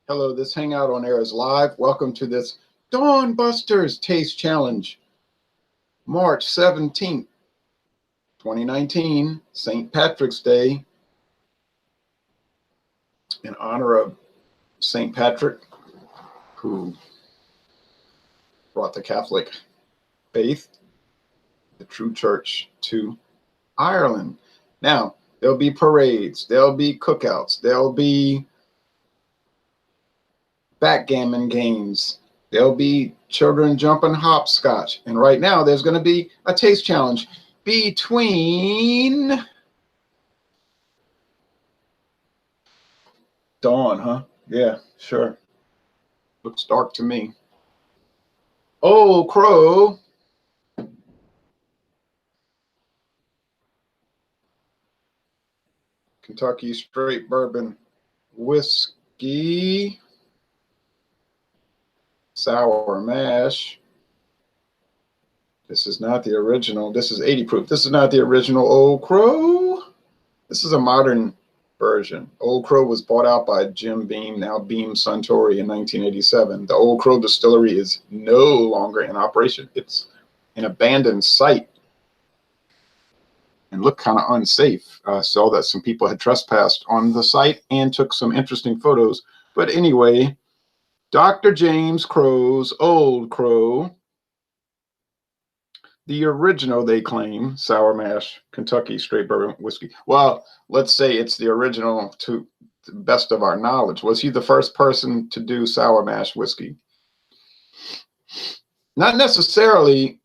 Hello, this Hangout on Air is live. Welcome to this Dawn Busters Taste Challenge, March 17th, 2019, St. Patrick's Day. In honor of St. Patrick, who brought the Catholic faith, the true church, to Ireland. Now, there'll be parades, there'll be cookouts, there'll be backgammon games, there'll be children jumping hopscotch, and right now there's going to be a taste challenge between Dawn, huh? Yeah, sure. Looks dark to me. Old Crow Kentucky straight bourbon whiskey, sour mash. This is not the original. This is 80 proof. This is not the original Old Crow. This is a modern version. Old Crow was bought out by Jim Beam, now Beam-Suntory, in 1987. The Old Crow distillery is no longer in operation. It's an abandoned site and looked kind of unsafe. Saw that some people had trespassed on the site and took some interesting photos. But anyway, Dr. James Crow's Old Crow, the original, they claim, sour mash Kentucky straight bourbon whiskey. Well, let's say it's the original to the best of our knowledge. Was he the first person to do sour mash whiskey? Not necessarily.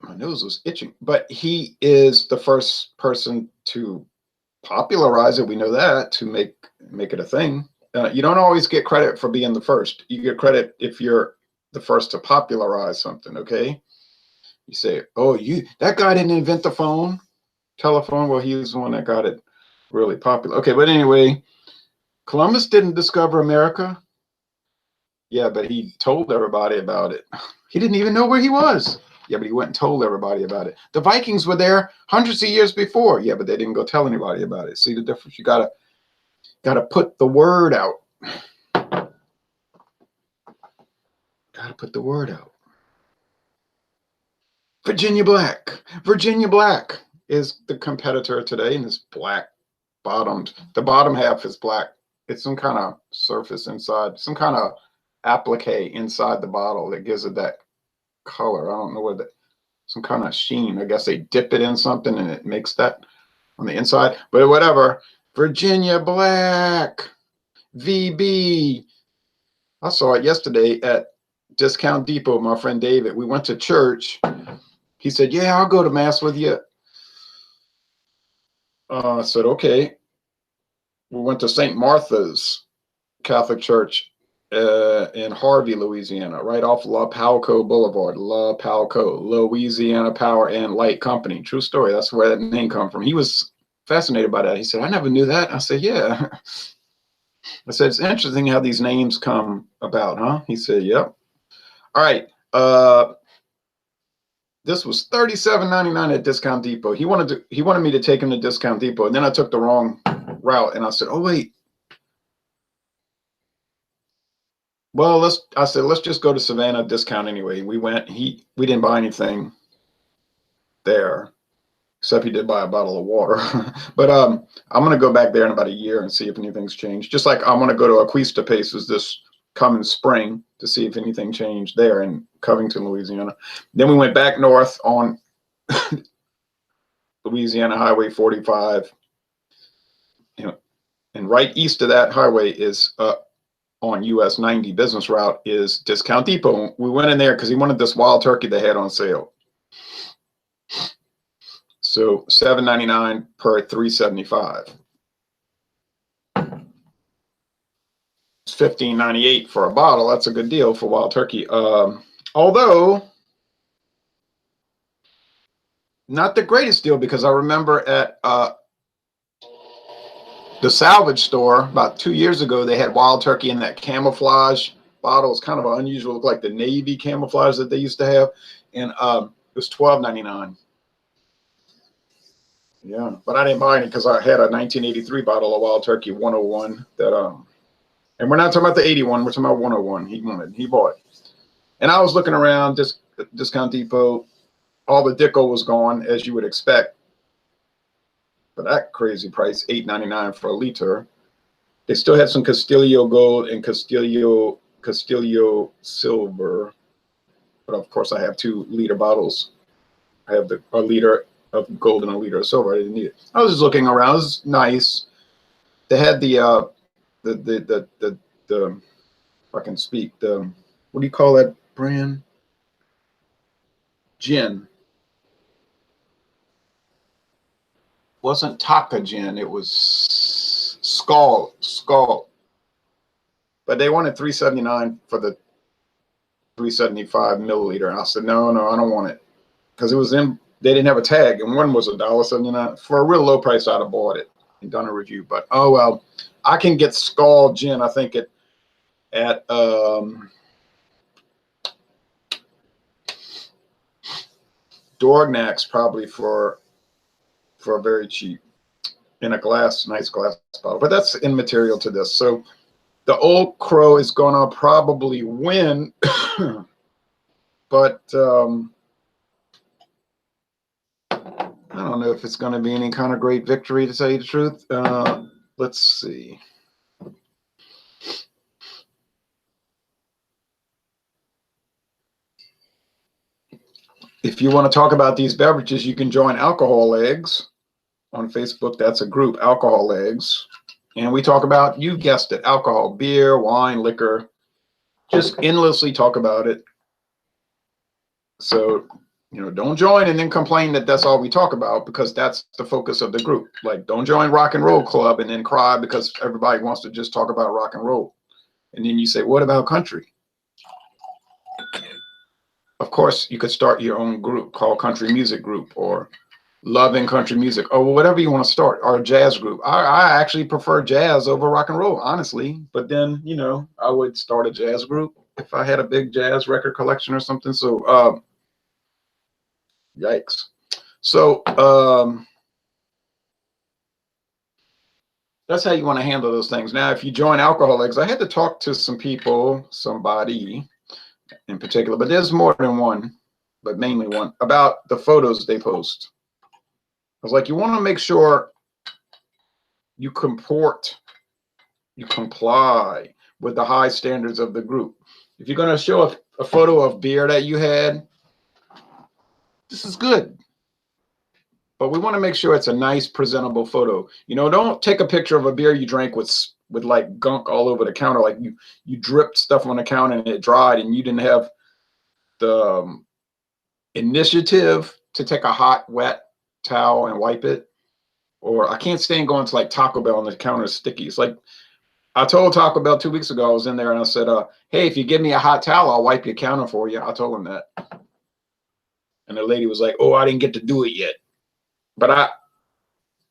My nose was itching, but he is the first person to popularize it. We know that, to make it a thing. You don't always get credit for being the first. You get credit if you're the first to popularize something. Okay, you say, oh, that guy didn't invent the telephone. Well, he was the one that got it really popular. Okay, but anyway, Columbus didn't discover America. Yeah, but he told everybody about it. He didn't even know where he was. Yeah, but he went and told everybody about it. The Vikings were there hundreds of years before. Yeah, but they didn't go tell anybody about it. See the difference? You gotta put the word out. Gotta put the word out. Virginia Black. Virginia Black is the competitor today, and it's black bottomed. The bottom half is black. It's some kind of surface inside, some kind of applique inside the bottle that gives it that color. I don't know what that, some kind of sheen. I guess they dip it in something and it makes that on the inside. But whatever. Virginia Black, VB. I saw it yesterday at Discount Depot. My friend David. We went to church. He said, "Yeah, I'll go to mass with you." I said, "Okay." We went to St. Martha's Catholic Church in Harvey, Louisiana, right off La Palco Boulevard. La Palco, Louisiana Power and Light Company. True story. That's where that name comes from. He was fascinated by that. He said, "I never knew that." I said, "Yeah." I said, "It's interesting how these names come about, huh?" He said, "Yep." All right. This was $37.99 at Discount Depot. He wanted me to take him to Discount Depot, and then I took the wrong route, and I said, "Oh wait. Well, I said, let's just go to Savannah Discount anyway." We went. We didn't buy anything there, except he did buy a bottle of water. But I'm gonna go back there in about a year and see if anything's changed. Just like I'm gonna go to Aquista Paces this coming spring to see if anything changed there in Covington, Louisiana. Then we went back north on Louisiana Highway 45. And right east of that highway is on US 90 business route is Discount Depot. We went in there because he wanted this wild turkey they had on sale. So $7.99 per $3.75. It's $15.98 for a bottle. That's a good deal for wild turkey. Although not the greatest deal, because I remember at the salvage store about 2 years ago, they had wild turkey in that camouflage bottle. It's kind of an unusual, look like the Navy camouflage that they used to have. And it was $12.99. Yeah, but I didn't buy any because I had a 1983 bottle of Wild Turkey 101 that and we're not talking about the 81, we're talking about 101. He bought. And I was looking around Discount Depot, all the Dicko was gone as you would expect. For that crazy price, $8.99 for a liter. They still had some Castillo Gold and Castillo Silver, but of course I have 2-liter bottles. I have a liter of gold and a liter of silver. I didn't need it. I was just looking around. It was nice. They had the if I can speak, what do you call that brand? Gin. Wasn't Taka gin, it was Skull. But they wanted $3.79 for the 375 milliliter. And I said, no, I don't want it. Because it was in, they didn't have a tag, and one was $1.79. For a real low price, I'd have bought it and done a review. But oh well, I can get Skull gin, I think at Dorgnac's probably for very cheap in a nice glass bottle. But that's immaterial to this. So the Old Crow is gonna probably win, but I don't know if it's going to be any kind of great victory, to tell you the truth. Let's see. If you want to talk about these beverages, you can join Alcohol Eggs on Facebook. That's a group, Alcohol Eggs. And we talk about, you guessed it, alcohol, beer, wine, liquor. Just endlessly talk about it. So, you know, don't join and then complain that that's all we talk about, because that's the focus of the group. Like, don't join Rock and Roll Club and then cry because everybody wants to just talk about rock and roll. And then you say, what about country? Of course, you could start your own group called Country Music Group, or Loving Country Music, or whatever you want to start, or a jazz group. I actually prefer jazz over rock and roll, honestly. But then, you know, I would start a jazz group if I had a big jazz record collection or something. So, yikes. So, that's how you want to handle those things. Now, if you join Alcoholics, I had to talk to somebody in particular, but there's more than one, but mainly one, about the photos they post. I was like, you want to make sure you comply with the high standards of the group. If you're going to show a photo of beer that you had, this is good. But we want to make sure it's a nice, presentable photo. You know, don't take a picture of a beer you drank with like gunk all over the counter, like you dripped stuff on the counter and it dried, and you didn't have the initiative to take a hot, wet towel and wipe it. Or I can't stand going to like Taco Bell and the counter is sticky. It's like, I told Taco Bell 2 weeks ago, I was in there and I said, hey, if you give me a hot towel, I'll wipe your counter for you. I told him that. And the lady was like, oh, I didn't get to do it yet. But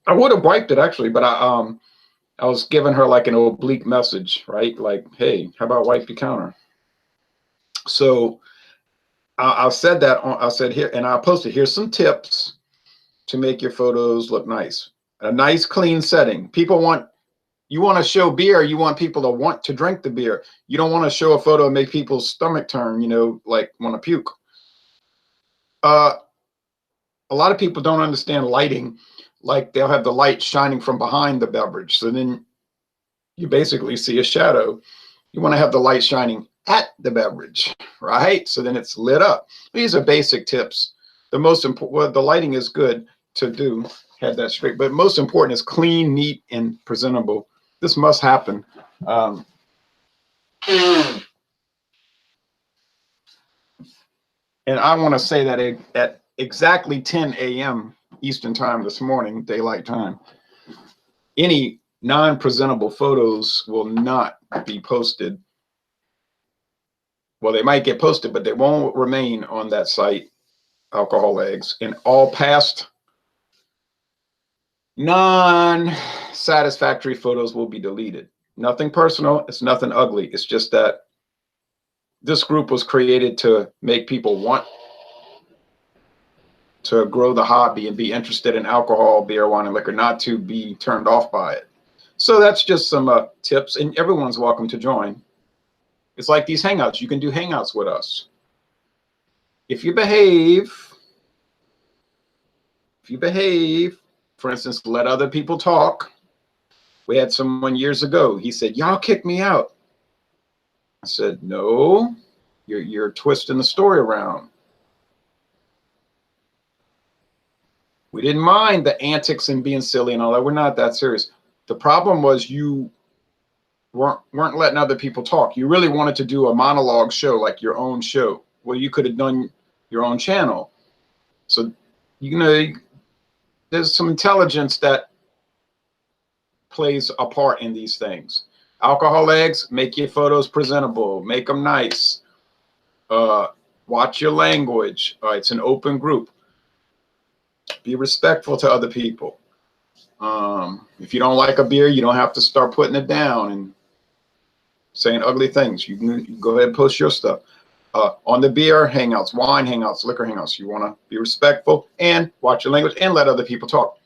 I would have wiped it actually, but I was giving her like an oblique message, right? Like, hey, how about wipe your counter? So I said that I said here, and I posted, here's some tips to make your photos look nice. A nice clean setting. You want to show beer, you want people to want to drink the beer. You don't want to show a photo and make people's stomach turn, you know, like want to puke. A lot of people don't understand lighting. Like, they'll have the light shining from behind the beverage, so then you basically see a shadow. You want to have the light shining at the beverage, right? So then it's lit up. These are basic tips. The most important, well, the lighting is good to do, have that straight, but most important is clean, neat, and presentable. This must happen. And I want to say that at exactly 10 a.m. Eastern time this morning, daylight time, any non-presentable photos will not be posted. Well, they might get posted, but they won't remain on that site, Alcohol Eggs. And all past non-satisfactory photos will be deleted. Nothing personal. It's nothing ugly. It's just that this group was created to make people want to grow the hobby and be interested in alcohol, beer, wine, and liquor, not to be turned off by it. So that's just some tips, and everyone's welcome to join. It's like these hangouts. You can do hangouts with us. If you behave, for instance, let other people talk. We had someone years ago, he said, y'all kicked me out. I said, no, you're twisting the story around. We didn't mind the antics and being silly and all that. We're not that serious. The problem was you weren't letting other people talk. You really wanted to do a monologue show, like your own show. Well, you could have done your own channel. So, there's some intelligence that plays a part in these things. Alcohol eggs, make your photos presentable, make them nice. Watch your language. It's an open group. Be respectful to other people. If you don't like a beer, you don't have to start putting it down and saying ugly things. You can go ahead and post your stuff. On the beer hangouts, wine hangouts, liquor hangouts, you want to be respectful and watch your language and let other people talk.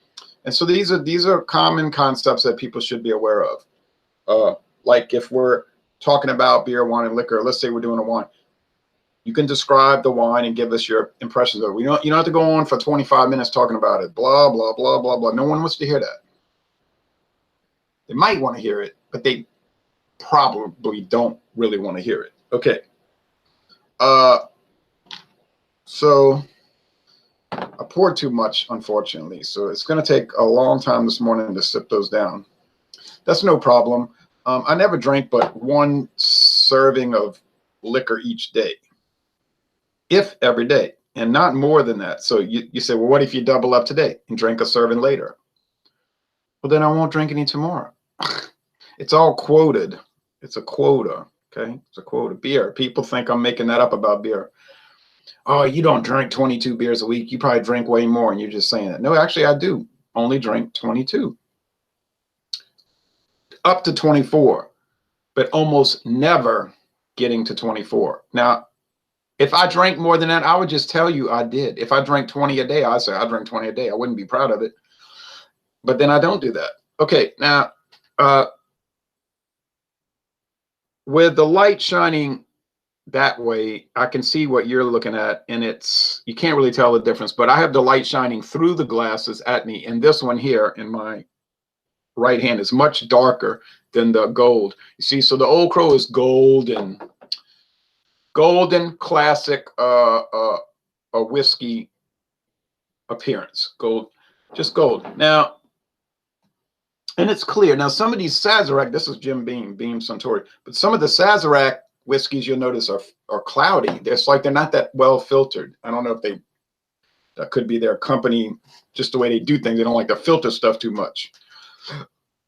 And so these are common concepts that people should be aware of. Like if we're talking about beer, wine, and liquor, let's say we're doing a wine. You can describe the wine and give us your impressions of it. You don't have to go on for 25 minutes talking about it. Blah, blah, blah, blah, blah. No one wants to hear that. They might want to hear it, but they probably don't really want to hear it. Okay. So I poured too much, unfortunately. So it's going to take a long time this morning to sip those down. That's no problem. I never drank but one serving of liquor each day, if every day, and not more than that. So you say, well, what if you double up today and drink a serving later? Well, then I won't drink any tomorrow. It's all quoted. It's a quota. Okay. It's a quota. Beer. People think I'm making that up about beer. Oh, you don't drink 22 beers a week. You probably drink way more. And you're just saying that. No, actually, I do only drink 22. Up to 24, but almost never getting to 24. Now, if I drank more than that, I would just tell you I did. If I drank 20 a day, I'd say I drank 20 a day. I wouldn't be proud of it. But then I don't do that. Okay, now, with the light shining that way, I can see what you're looking at, and you can't really tell the difference, but I have the light shining through the glasses at me, and this one here in my right hand is much darker than the gold. You see, so the Old Crow is golden classic a whiskey appearance. Gold, just gold. Now, and it's clear. Now, some of these Sazerac, this is Jim Beam, Beam-Suntory, but some of the Sazerac whiskeys you'll notice are cloudy. It's like they're not that well filtered. I don't know if that could be their company, just the way they do things. They don't like to filter stuff too much.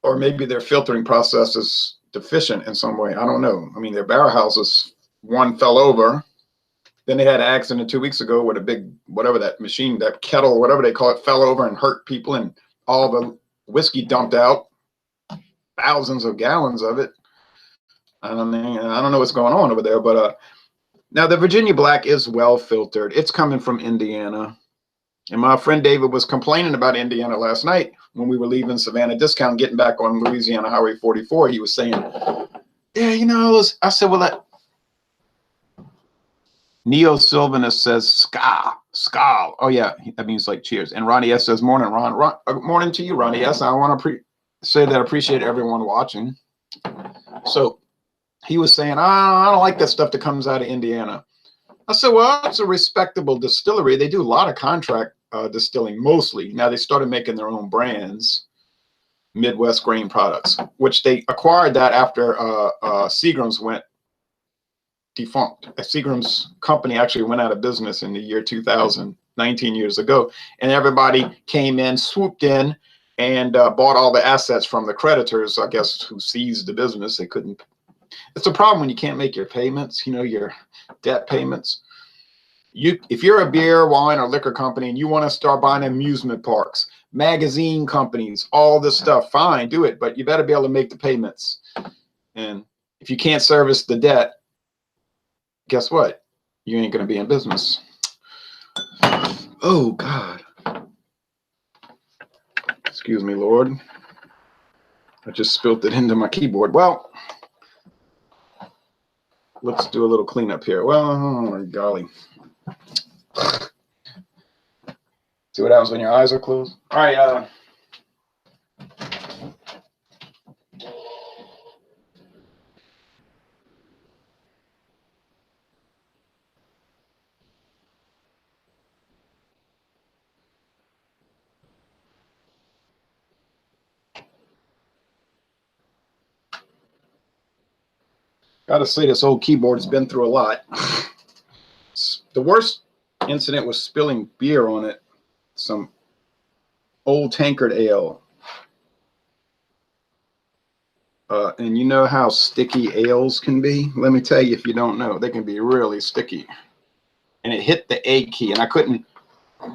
Or maybe their filtering process is deficient in some way. I don't know. I mean, their barrel houses, one fell over. Then they had an accident 2 weeks ago with a big, whatever that machine, that kettle, whatever they call it, fell over and hurt people, and all the whiskey dumped out, thousands of gallons of it. I don't know what's going on over there, but now the Virginia Black is well filtered. It's coming from Indiana. And my friend David was complaining about Indiana last night when we were leaving Savannah Discount, getting back on Louisiana Highway 44. He was saying, yeah, I said, well, Neo Sylvanus says, ska. Oh, yeah, that means like cheers. And Ronnie S says, morning, Ron. Morning to you, Ronnie S. I want to say that I appreciate everyone watching. So he was saying, I don't like that stuff that comes out of Indiana. I said, well, it's a respectable distillery. They do a lot of contract distilling mostly. Now they started making their own brands, Midwest Grain Products, which they acquired that after Seagram's went defunct. Seagram's company actually went out of business in the year 2000, 19 years ago. And everybody came in, swooped in, and bought all the assets from the creditors, I guess, who seized the business. They couldn't. It's a problem when you can't make your payments, your debt payments. If you're a beer, wine, or liquor company and you want to start buying amusement parks, magazine companies, all this stuff, fine, do it. But you better be able to make the payments. And if you can't service the debt, guess what? You ain't going to be in business. Oh, God. Excuse me, Lord. I just spilled it into my keyboard. Well, let's do a little cleanup here. Well, oh, golly. See what happens when your eyes are closed? All right. Gotta say, this old keyboard's been through a lot. The worst incident was spilling beer on it. Some old tankard ale. And you know how sticky ales can be? Let me tell you, if you don't know, they can be really sticky. And it hit the A key, and I couldn't,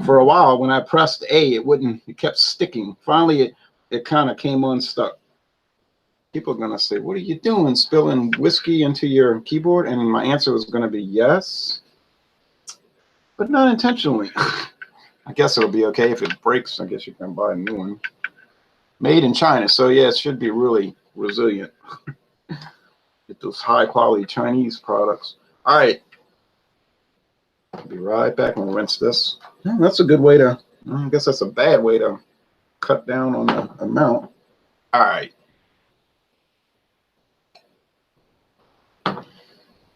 for a while, when I pressed A, it kept sticking. Finally, it kind of came unstuck. People are going to say, what are you doing, spilling whiskey into your keyboard? And my answer was going to be yes, but not intentionally. I guess it'll be okay if it breaks. I guess you can buy a new one. Made in China, so yeah, it should be really resilient. Get those high quality Chinese products. All right, I'll be right back. I'm gonna rinse this. That's a good way to, I guess that's a bad way to cut down on the amount. All right.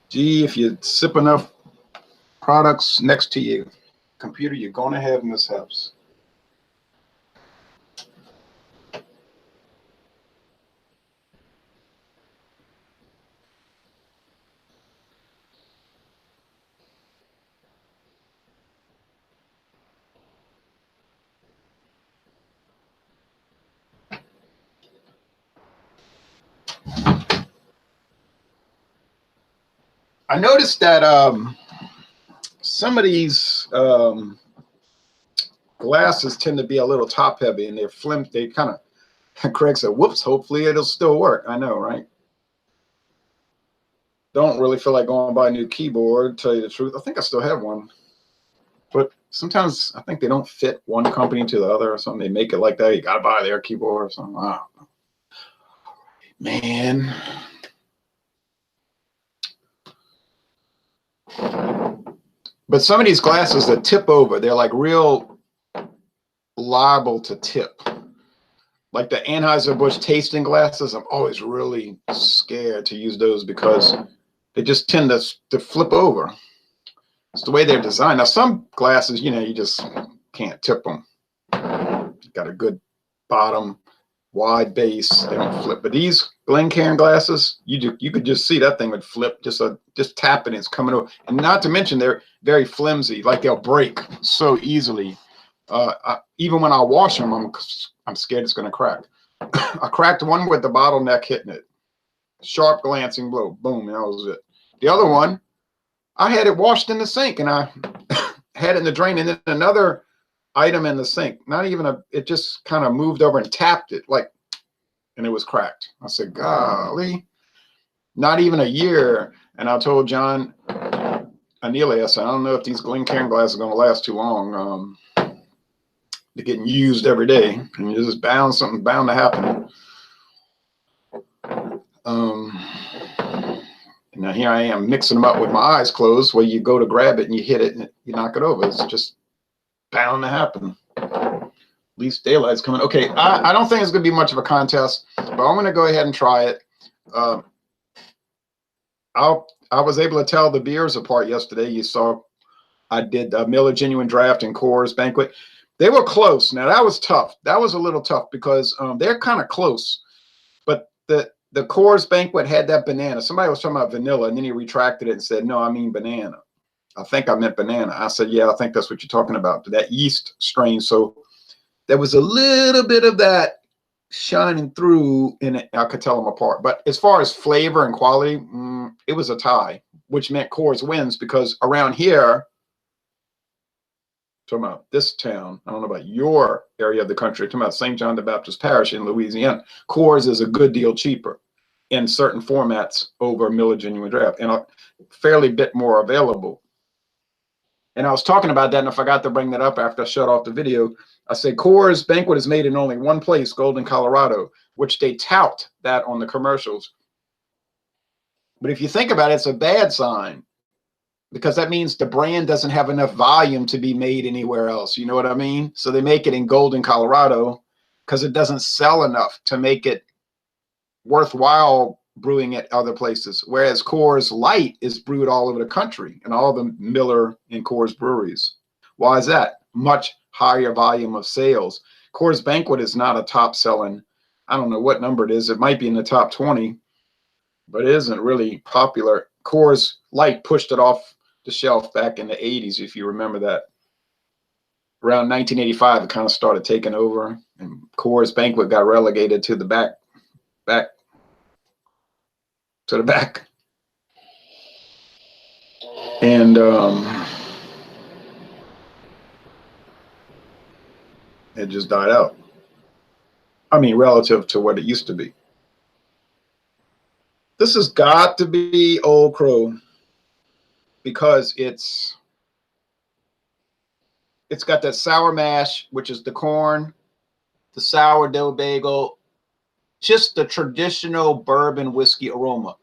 Gee, if you sip enough products next to your computer, you're gonna have mishaps. I noticed that some of these glasses tend to be a little top heavy, and they're flimsy. They kind of, Craig said, whoops, hopefully it'll still work. I know, right? Don't really feel like going to buy a new keyboard, to tell you the truth. I think I still have one. But sometimes I think they don't fit one company to the other or something. They make it like that. You got to buy their keyboard or something. Wow. Man. But some of these glasses that tip over, they're like real liable to tip. Like the Anheuser-Busch tasting glasses, I'm always really scared to use those because they just tend to flip over. It's the way they're designed. Now, some glasses, you just can't tip them. Got a good bottom, wide base. They don't flip. But these Glencairn glasses, you could just see that thing would flip. Just tapping, it's coming over. And not to mention, they're very flimsy. Like they'll break so easily. Even when I wash them, I'm scared it's going to crack. I cracked one with the bottleneck hitting it. Sharp glancing blow. Boom. That was it. The other one, I had it washed in the sink, and I had it in the drain, and then another item in the sink. Not even it just kind of moved over and tapped it, and it was cracked. I said, golly, not even a year. And I told John Anile, I said, I don't know if these Glencairn glasses are going to last too long. They're getting used every day, and it's just something bound to happen. Now here I am mixing them up with my eyes closed, where you go to grab it and you hit it and you knock it over. It's just bound to happen. At least daylight's coming. Okay, I don't think it's going to be much of a contest, but I'm going to go ahead and try it. I was able to tell the beers apart yesterday. You saw I did Miller Genuine Draft and Coors Banquet. They were close. Now that was tough. That was a little tough because they're kind of close. But the Coors Banquet had that banana. Somebody was talking about vanilla, and then he retracted it and said, no, I mean banana. I think I meant banana. I said, yeah, I think that's what you're talking about, that yeast strain. So there was a little bit of that shining through in it. I could tell them apart. But as far as flavor and quality, it was a tie, which meant Coors wins, because around here, talking about this town, I don't know about your area of the country, talking about St. John the Baptist Parish in Louisiana, Coors is a good deal cheaper in certain formats over Miller Genuine Draft, and a fairly bit more available. And I was talking about that, and I forgot to bring that up after I shut off the video. I said Coors Banquet is made in only one place, Golden, Colorado, which they tout that on the commercials. But if you think about it, it's a bad sign, because that means the brand doesn't have enough volume to be made anywhere else. You know what I mean? So they make it in Golden, Colorado, because it doesn't sell enough to make it worthwhile brewing at other places. Whereas Coors Light is brewed all over the country and all the Miller and Coors breweries. Why is that? Much higher volume of sales. Coors Banquet is not a top selling, I don't know what number it is. It might be in the top 20, but it isn't really popular. Coors Light pushed it off the shelf back in the 80s, if you remember that. Around 1985, it kind of started taking over, and Coors Banquet got relegated to the back to the back. And it just died out. I mean, relative to what it used to be. This has got to be Old Crow, because it's got that sour mash, which is the corn, the sourdough bagel, just the traditional bourbon whiskey aroma.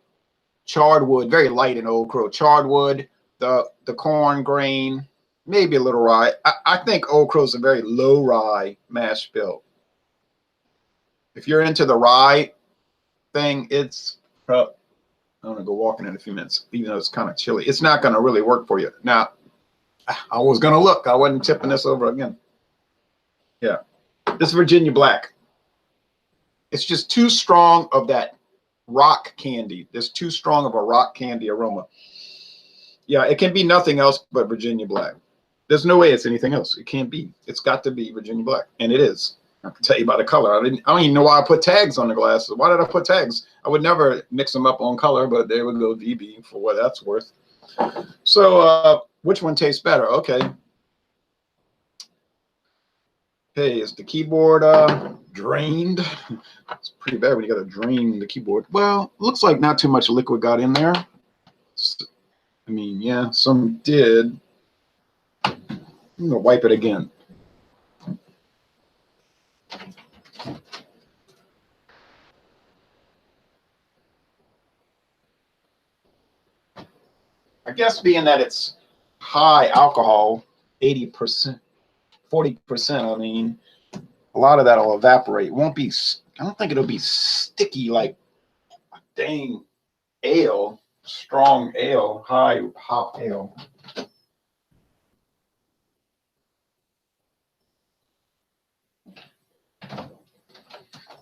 Charred wood, very light in Old Crow. Charred wood, the corn grain, maybe a little rye. I think Old Crow is a very low rye mash bill. If you're into the rye thing, it's I'm gonna go walking in a few minutes, even though it's kind of chilly. It's not gonna really work for you. Now, I was gonna look. I wasn't tipping this over again. Yeah, this is Virginia Black. It's just too strong of that rock candy. There's too strong of a rock candy aroma. Yeah, it can be nothing else but Virginia Black. There's no way it's anything else. It can't be. It's got to be Virginia Black, and it is. I can tell you by the color. I don't even know why I put tags on the glasses. Why did I put tags? I would never mix them up on color, but there we go, VB, for what that's worth. So which one tastes better? Okay. Hey, is the keyboard drained? It's pretty bad when you got to drain the keyboard. Well, looks like not too much liquid got in there. I mean, yeah, some did. I'm going to wipe it again. I guess being that it's high alcohol, 80%, 40%, I mean, a lot of that will evaporate. It won't be, I don't think it'll be sticky like a dang ale, strong ale, high hop ale.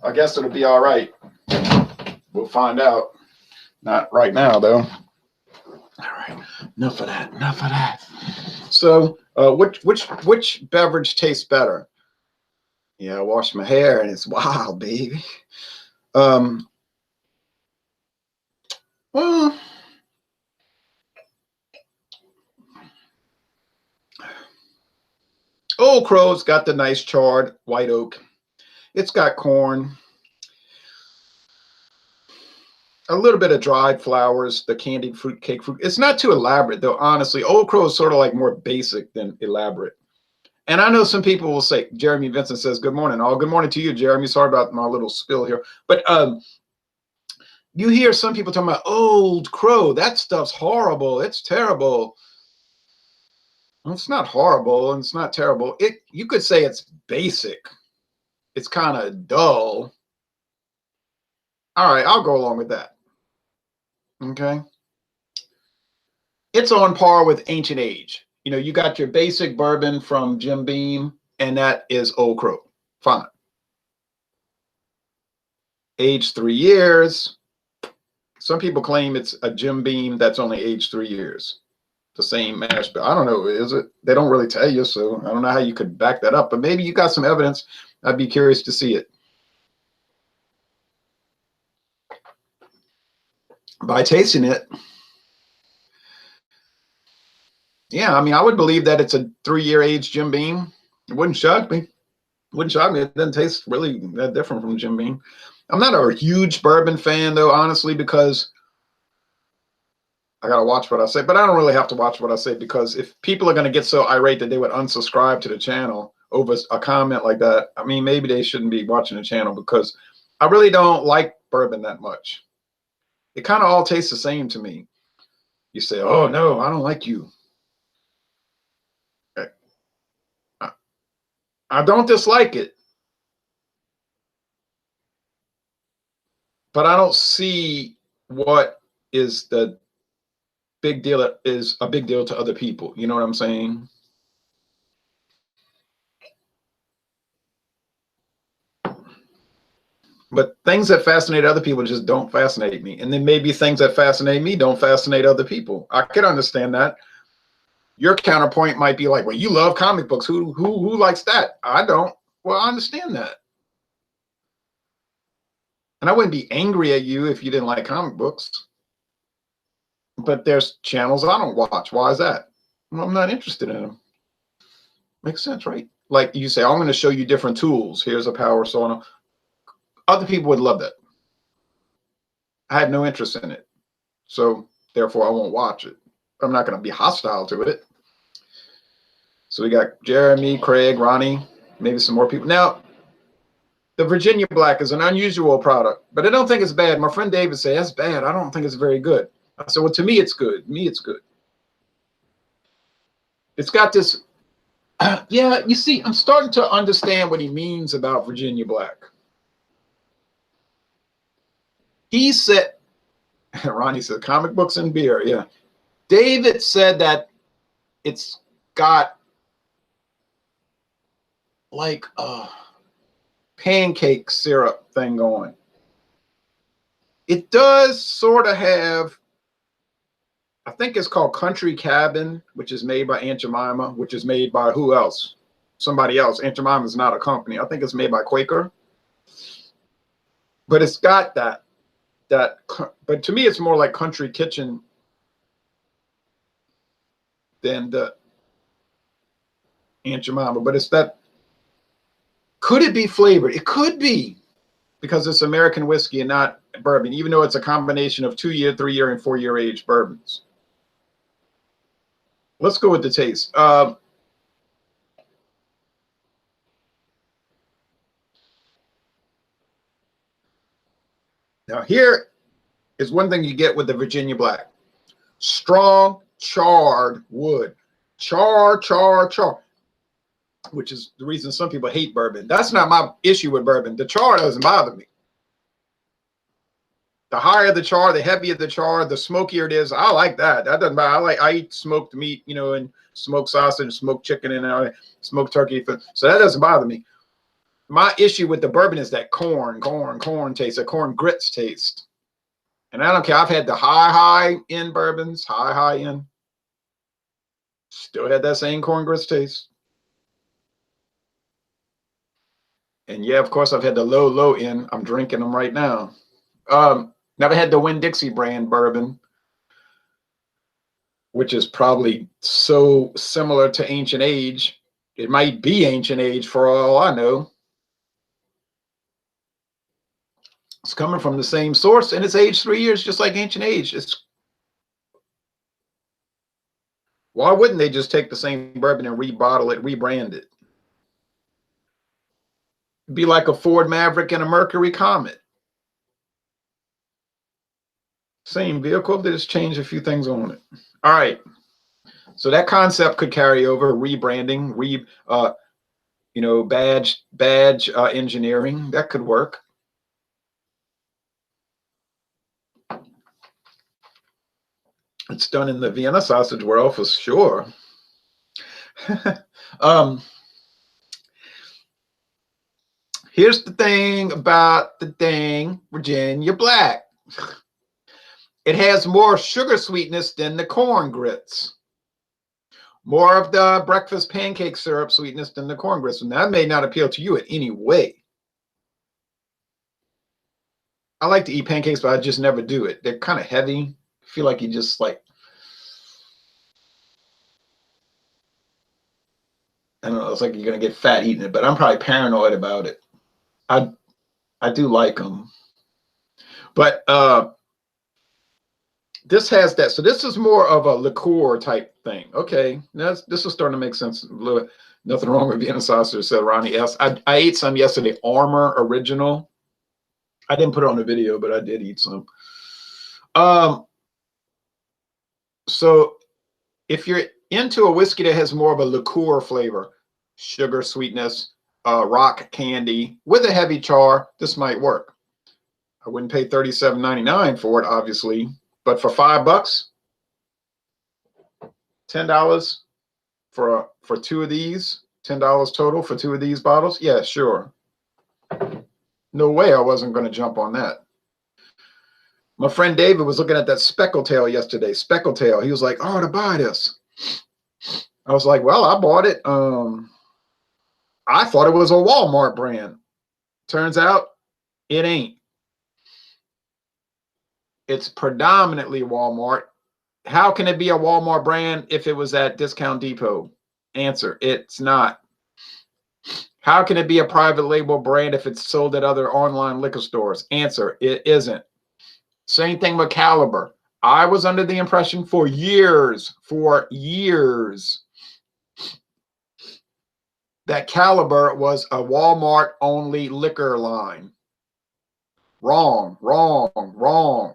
I guess it'll be all right. We'll find out. Not right now, though. All right, enough of that. Enough of that. So, which beverage tastes better? Yeah, I washed my hair and it's wild, baby. Well, Old Crow's got the nice charred white oak. It's got corn, a little bit of dried flowers, the candied fruit, cake fruit. It's not too elaborate, though, honestly. Old Crow is sort of like more basic than elaborate. And I know some people will say, Jeremy Vincent says, good morning. Oh, good morning to you, Jeremy. Sorry about my little spill here. But you hear some people talking about Old Crow. That stuff's horrible. It's terrible. Well, it's not horrible and it's not terrible. You could say it's basic. It's kind of dull. All right, I'll go along with that. Okay. It's on par with Ancient Age. You know, you got your basic bourbon from Jim Beam, and that is Old Crow. Fine. Aged 3 years. Some people claim it's a Jim Beam that's only aged 3 years. The same mash bill. I don't know. Is it? They don't really tell you, so I don't know how you could back that up. But maybe you got some evidence. I'd be curious to see it. By tasting it, yeah, I mean, I would believe that it's a 3-year age Jim Beam. It wouldn't shock me. Wouldn't shock me. It doesn't taste really that different from Jim Beam. I'm not a huge bourbon fan, though, honestly, because I gotta watch what I say, but I don't really have to watch what I say, because if people are gonna get so irate that they would unsubscribe to the channel over a comment like that, I mean, maybe they shouldn't be watching the channel, because I really don't like bourbon that much. It kind of all tastes the same to me. You say, "Oh no, I don't like you." I, I don't dislike it, but I don't see what is the big deal is a big deal to other people. You know what I'm saying? But things that fascinate other people just don't fascinate me. And then maybe things that fascinate me don't fascinate other people. I can understand that. Your counterpoint might be like, well, you love comic books. Who likes that? I don't. Well, I understand that. And I wouldn't be angry at you if you didn't like comic books. But there's channels I don't watch. Why is that? Well, I'm not interested in them. Makes sense, right? Like you say, I'm going to show you different tools. Here's a power saw. Other people would love that. I had no interest in it. So therefore, I won't watch it. I'm not going to be hostile to it. So we got Jeremy, Craig, Ronnie, maybe some more people. Now, the Virginia Black is an unusual product, but I don't think it's bad. My friend David said, that's bad. I don't think it's very good. I said, well, to me, it's good. Me, it's good. It's got this, yeah, you see, I'm starting to understand what he means about Virginia Black. He said, Ronnie said, comic books and beer, yeah. David said that it's got like a pancake syrup thing going. It does sort of have, I think it's called Country Cabin, which is made by Aunt Jemima, which is made by who else? Somebody else. Aunt Jemima is not a company. I think it's made by Quaker. But it's got that, but to me, it's more like Country Kitchen than the Aunt Jemima. But it's that, could it be flavored? It could be, because it's American whiskey and not bourbon, even though it's a combination of 2-year, 3-year, and 4-year age bourbons. Let's go with the taste. Now here is one thing you get with the Virginia Black. Strong charred wood. Char, which is the reason some people hate bourbon. That's not my issue with bourbon. The char doesn't bother me. The higher the char, the heavier the char, the smokier it is. I like that. That doesn't bother. I eat smoked meat, you know, and smoked sausage, smoked chicken, and smoked turkey. So that doesn't bother me. My issue with the bourbon is that corn taste, that corn grits taste. And I don't care. I've had the high end bourbons, high end. Still had that same corn grits taste. And yeah, of course, I've had the low end. I'm drinking them right now. Never had the Winn-Dixie brand bourbon, which is probably so similar to Ancient Age. It might be Ancient Age for all I know. It's coming from the same source, and it's aged 3 years, just like Ancient Age. Why wouldn't they just take the same bourbon and rebottle it, rebrand it? It'd be like a Ford Maverick and a Mercury Comet. Same vehicle, they just change a few things on it. All right. So that concept could carry over, rebranding, badge engineering. That could work. It's done in the Vienna sausage world for sure. Here's the thing about the dang Virginia Black. It has more sugar sweetness than the corn grits. More of the breakfast pancake syrup sweetness than the corn grits. And that may not appeal to you in any way. I like to eat pancakes, but I just never do it. They're kind of heavy. I feel like you just like, I don't know, it's like you're going to get fat eating it, but I'm probably paranoid about it. I do like them. But This has that. So this is more of a liqueur type thing. Okay, this is starting to make sense. A little, nothing wrong with being a saucer, said Ronnie S. I ate some yesterday. Armor Original. I didn't put it on the video, but I did eat some. So if you're into a whiskey that has more of a liqueur flavor, sugar, sweetness, rock candy with a heavy char, this might work. I wouldn't pay $37.99 for it, obviously, but for $5, $10 for two of these, $10 total for two of these bottles. Yeah, sure. No way I wasn't going to jump on that. My friend David was looking at that Speckled Tail yesterday. Speckled Tail. He was like, "Oh, to buy this." I was like, "Well, I bought it. I thought it was a Walmart brand. Turns out it ain't. It's predominantly Walmart. How can it be a Walmart brand if it was at Discount Depot? Answer: it's not. How can it be a private label brand if it's sold at other online liquor stores? Answer: it isn't. Same thing with Caliber. I was under the impression for years, that Caliber was a Walmart only liquor line. Wrong, wrong, wrong.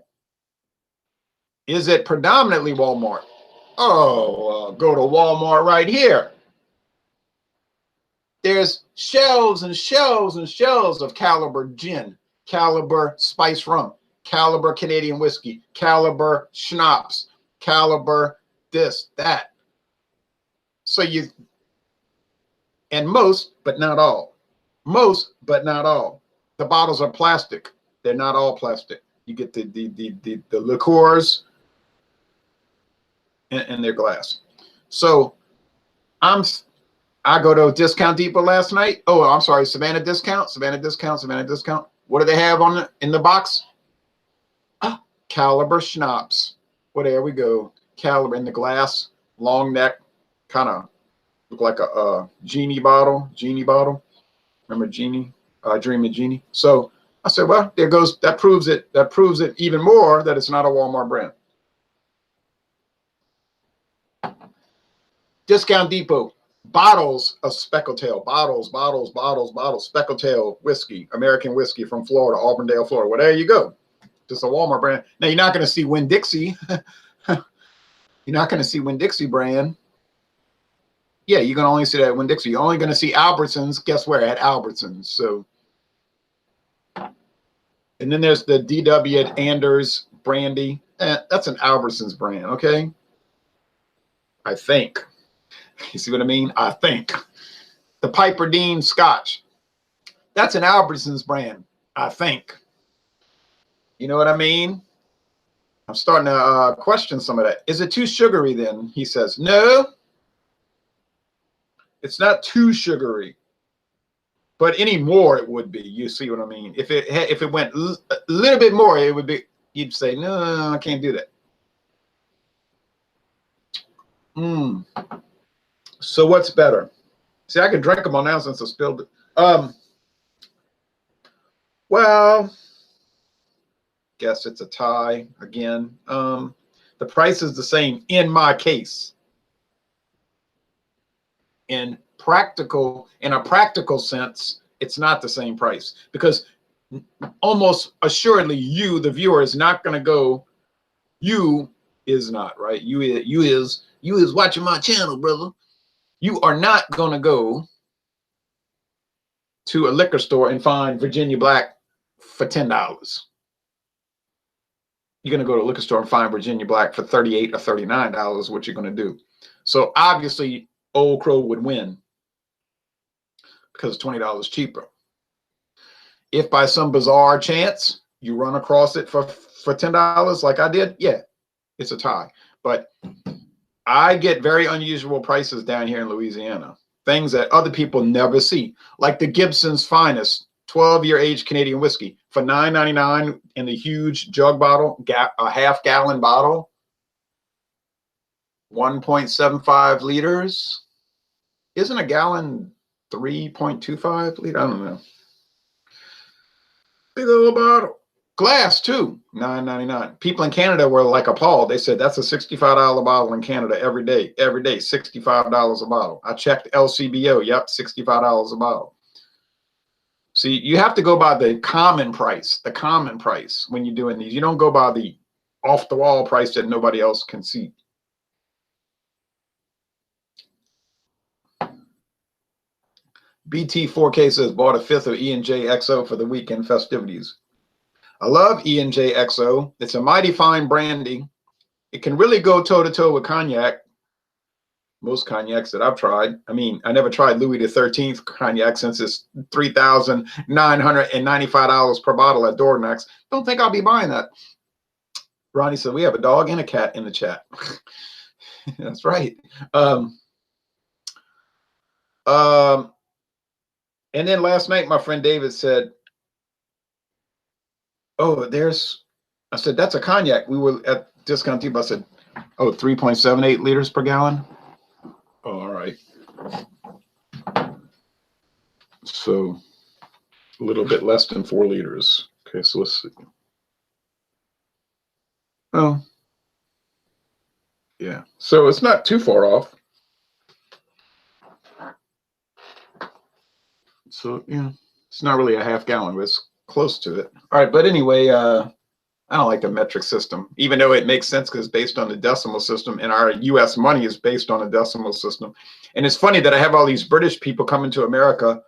Is it predominantly Walmart? Oh, go to Walmart right here. There's shelves and shelves and shelves of Caliber gin, Caliber spice rum, Caliber Canadian whiskey, Caliber schnapps, Caliber this, that. So and most, but not all. Most, but not all. The bottles are plastic. They're not all plastic. You get the liqueurs and their glass. So I go to Discount Depot last night. Oh, I'm sorry, Savannah Discount. What do they have in the box? Caliber schnapps. Well, there we go. Caliber in the glass, long neck, kind of look like a genie bottle. Remember Genie? Dream of Genie. So I said, well, there goes. That proves it. That proves it even more that it's not a Walmart brand. Discount Depot. Bottles of Speckled Tail. Bottles. Speckled Tail whiskey. American whiskey from Florida, Auburndale, Florida. Well, there you go. Just a Walmart brand. Now, you're not going to see Winn-Dixie. You're not going to see Winn-Dixie brand. Yeah, you're going to only see that Winn-Dixie. You're only going to see Albertsons. Guess where? At Albertsons. So, and then there's the D.W. Anders brandy. That's an Albertsons brand, okay? I think. You see what I mean? I think. The Piper Dean Scotch. That's an Albertsons brand, I think. You know what I mean? I'm starting to question some of that. Is it too sugary then? He says, no. It's not too sugary. But any more it would be. You see what I mean? If it went a little bit more, it would be, you'd say, no, I can't do that. So what's better? See, I can drink them all now since I spilled it. Well, guess it's a tie again. The price is the same in my case. In a practical sense, it's not the same price because almost assuredly you, the viewer, is not going to go. You is not, right? You is watching my channel, brother. You are not going to go to a liquor store and find Virginia Black for $10. You're going to go to a liquor store and find Virginia Black for $38 or $39. What you're going to do? So obviously, Old Crow would win because it's $20 cheaper. If by some bizarre chance you run across it for $10 like I did, yeah, it's a tie. But I get very unusual prices down here in Louisiana. Things that other people never see. Like the Gibson's Finest 12-year aged Canadian whiskey for $9.99 in the huge jug bottle, a half-gallon bottle. 1.75 liters. Isn't a gallon 3.25 liters? I don't know. Big little bottle. Glass too, $9.99. People in Canada were like appalled. They said that's a $65 bottle in Canada every day, $65 a bottle. I checked LCBO. Yep, $65 a bottle. See, you have to go by the common price when you're doing these. You don't go by the off the wall price that nobody else can see. BT4K says bought a fifth of E&J XO for the weekend festivities. I love E&J XO. It's a mighty fine brandy. It can really go toe to toe with cognac. Most cognacs that I've tried. I mean, I never tried Louis XIII cognac since it's $3,995 per bottle at Dornax. Don't think I'll be buying that. Ronnie said, we have a dog and a cat in the chat. That's right. And then last night, my friend David said, oh, I said, that's a cognac. We were at Discount Deep. I said, oh, 3.78 liters per gallon. Oh, all right. So a little bit less than 4 liters. Okay, so let's see. Oh, yeah. So it's not too far off. So, yeah, it's not really a half gallon, but it's close to it. All right, but anyway, I don't like the metric system, even though it makes sense because it's based on the decimal system, and our U.S. money is based on a decimal system. And it's funny that I have all these British people coming to America,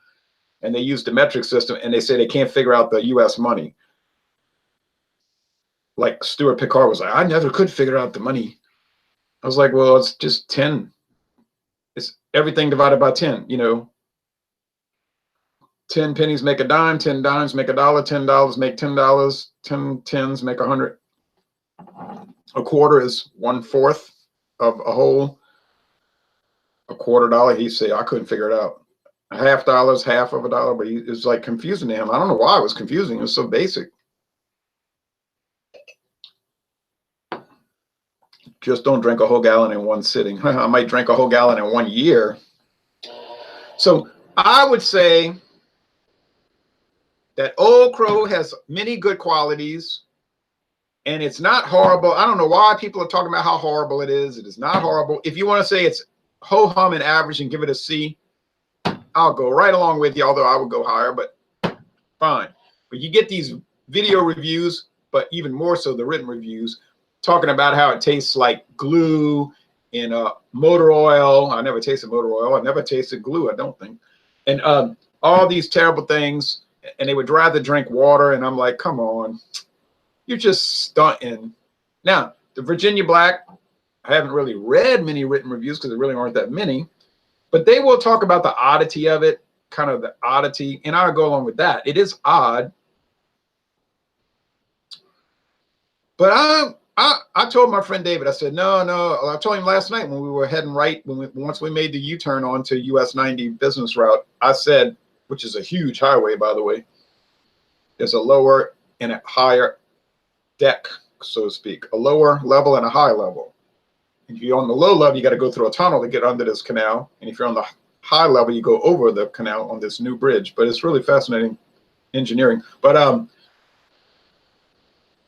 and they use the metric system, and they say they can't figure out the U.S. money. Like Stuart Picard was like, I never could figure out the money. I was like, well, it's just 10. It's everything divided by 10, you know. 10 pennies make a dime, 10 dimes make $1, $10 make $10, 10 tens make 100. A quarter is 1/4 of a whole. A $quarter, he'd say, I couldn't figure it out. A $half is half of $1, but it was like confusing to him. I don't know why it was confusing. It was so basic. Just don't drink a whole gallon in one sitting. I might drink a whole gallon in 1 year. So I would say that Old Crow has many good qualities, and it's not horrible. I don't know why people are talking about how horrible it is. It is not horrible. If you want to say it's ho-hum and average and give it a C, I'll go right along with you, although I would go higher, but fine. But you get these video reviews, but even more so the written reviews, talking about how it tastes like glue in motor oil. I never tasted motor oil. I never tasted glue, I don't think. And all these terrible things. And they would rather drink water. And I'm like, come on, you're just stunting. Now, the Virginia Black, I haven't really read many written reviews because there really aren't that many. But they will talk about the oddity of it, kind of the oddity. And I'll go along with that. It is odd. But I told my friend David, I said, no. I told him last night when we were heading right, once we made the U-turn onto US 90 business route, I said, which is a huge highway, by the way, there's a lower and a higher deck, so to speak, a lower level and a high level. If you're on the low level, you got to go through a tunnel to get under this canal. And if you're on the high level, you go over the canal on this new bridge. But it's really fascinating engineering. But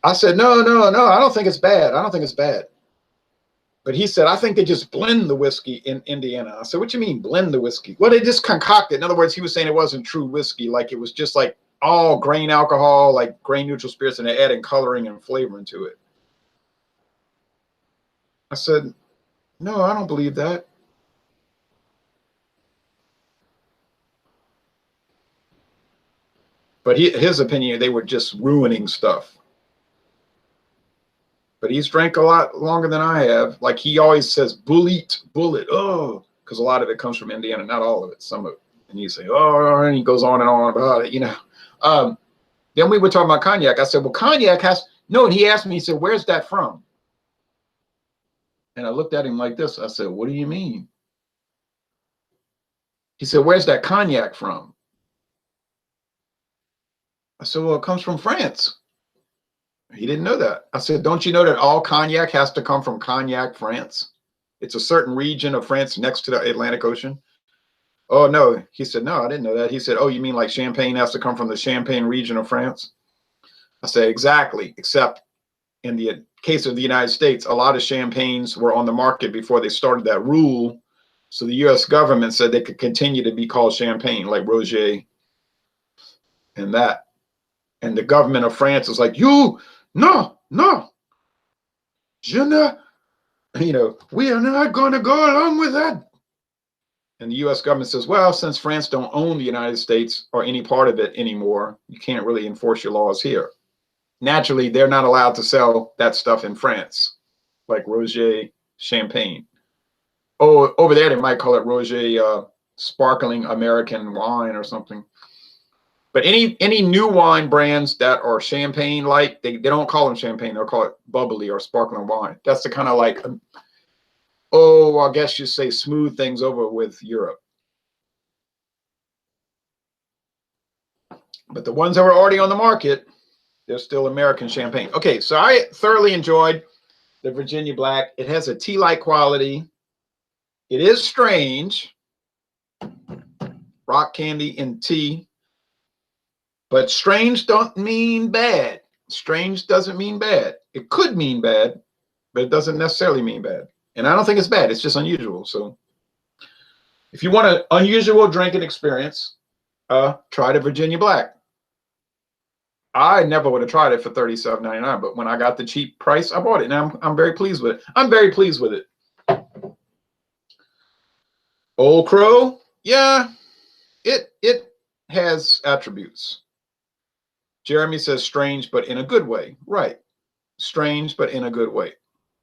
I said, no, I don't think it's bad. I don't think it's bad. But he said, I think they just blend the whiskey in Indiana. I said, what you mean blend the whiskey? Well, they just concoct it. In other words, he was saying it wasn't true whiskey. Like it was just like all grain alcohol, like grain neutral spirits, and they added coloring and flavoring to it. I said, no, I don't believe that. But his opinion, they were just ruining stuff. But he's drank a lot longer than I have. Like he always says, bullet, oh, because a lot of it comes from Indiana, not all of it, some of it. And you say, oh, and he goes on and on about it, you know. Then we were talking about cognac. I said, well, cognac has, no, and he asked me, he said, where's that from? And I looked at him like this. I said, what do you mean? He said, where's that cognac from? I said, well, it comes from France. He didn't know that. I said, don't you know that all cognac has to come from Cognac, France? It's a certain region of France next to the Atlantic Ocean. Oh, no. He said, no, I didn't know that. He said, oh, you mean like champagne has to come from the Champagne region of France? I say exactly, except in the case of the United States, a lot of champagnes were on the market before they started that rule. So the US government said they could continue to be called champagne, like Roger and that. And the government of France is like, you, no, no, je ne, we are not going to go along with that. And the US government says, well, since France don't own the United States or any part of it anymore, you can't really enforce your laws here. Naturally, they're not allowed to sell that stuff in France, like Roger Champagne. Oh, over there, they might call it Roger Sparkling American Wine or something. But any new wine brands that are champagne-like, they don't call them champagne. They'll call it bubbly or sparkling wine. That's the kind of like, I guess you say smooth things over with Europe. But the ones that were already on the market, they're still American champagne. Okay, so I thoroughly enjoyed the Virginia Black. It has a tea-like quality. It is strange. Rock candy and tea. But strange don't mean bad. Strange doesn't mean bad. It could mean bad, but it doesn't necessarily mean bad. And I don't think it's bad. It's just unusual. So if you want an unusual drinking experience, try the Virginia Black. I never would have tried it for $37.99, but when I got the cheap price, I bought it, and I'm very pleased with it. I'm very pleased with it. Old Crow, yeah, it has attributes. Jeremy says strange, but in a good way. Right. Strange, but in a good way.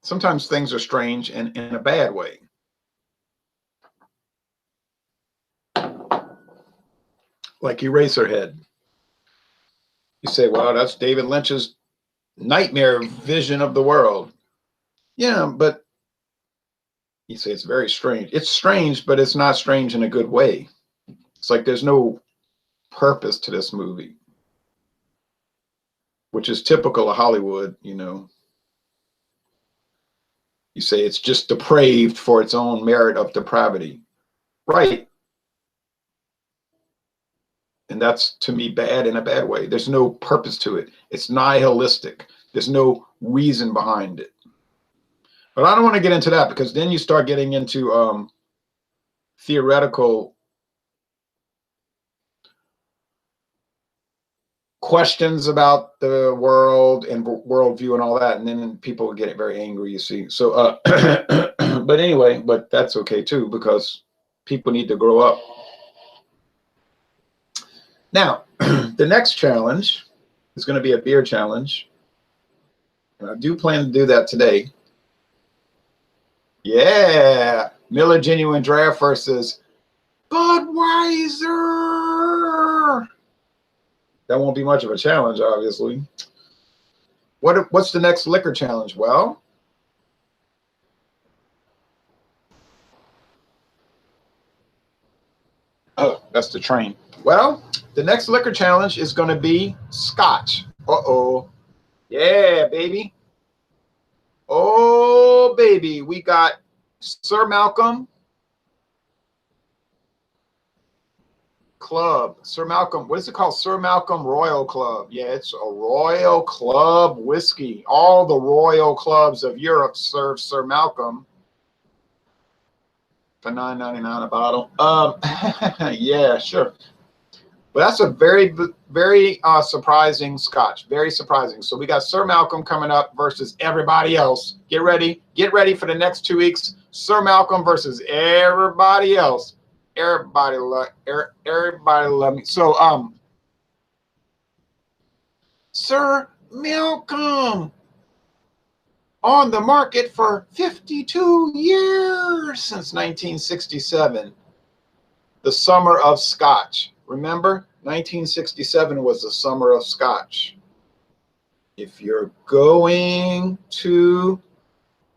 Sometimes things are strange and in a bad way. Like Eraserhead. You say, well, that's David Lynch's nightmare vision of the world. Yeah, but you say it's very strange. It's strange, but it's not strange in a good way. It's like there's no purpose to this movie, which is typical of Hollywood, You say it's just depraved for its own merit of depravity. Right. And that's, to me, bad in a bad way. There's no purpose to it. It's nihilistic. There's no reason behind it. But I don't want to get into that, because then you start getting into theoretical questions about the world and worldview and all that. And then people get very angry, you see. So, but anyway, but that's okay too, because people need to grow up. Now, the next challenge is going to be a beer challenge. And I do plan to do that today. Yeah. Miller Genuine Draft versus Budweiser. That won't be much of a challenge, obviously. What's the next liquor challenge? Well, oh, that's the train. Well, the next liquor challenge is going to be Scotch. Uh-oh. Yeah, baby. Oh, baby. We got Sir Malcolm Club. Sir Malcolm, what is it called? Sir Malcolm Royal Club. Yeah, it's a Royal Club whiskey. All the Royal Clubs of Europe serve Sir Malcolm for $9.99 a bottle. Yeah, sure. But that's a very, very surprising Scotch. Very surprising. So we got Sir Malcolm coming up versus everybody else. Get ready. Get ready for the next 2 weeks. Sir Malcolm versus everybody else. Everybody love me. So Sir Malcolm on the market for 52 years since 1967. The summer of Scotch. Remember, 1967 was the summer of Scotch. If you're going to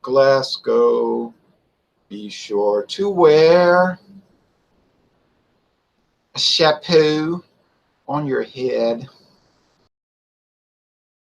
Glasgow, be sure to wear a chapeau on your head.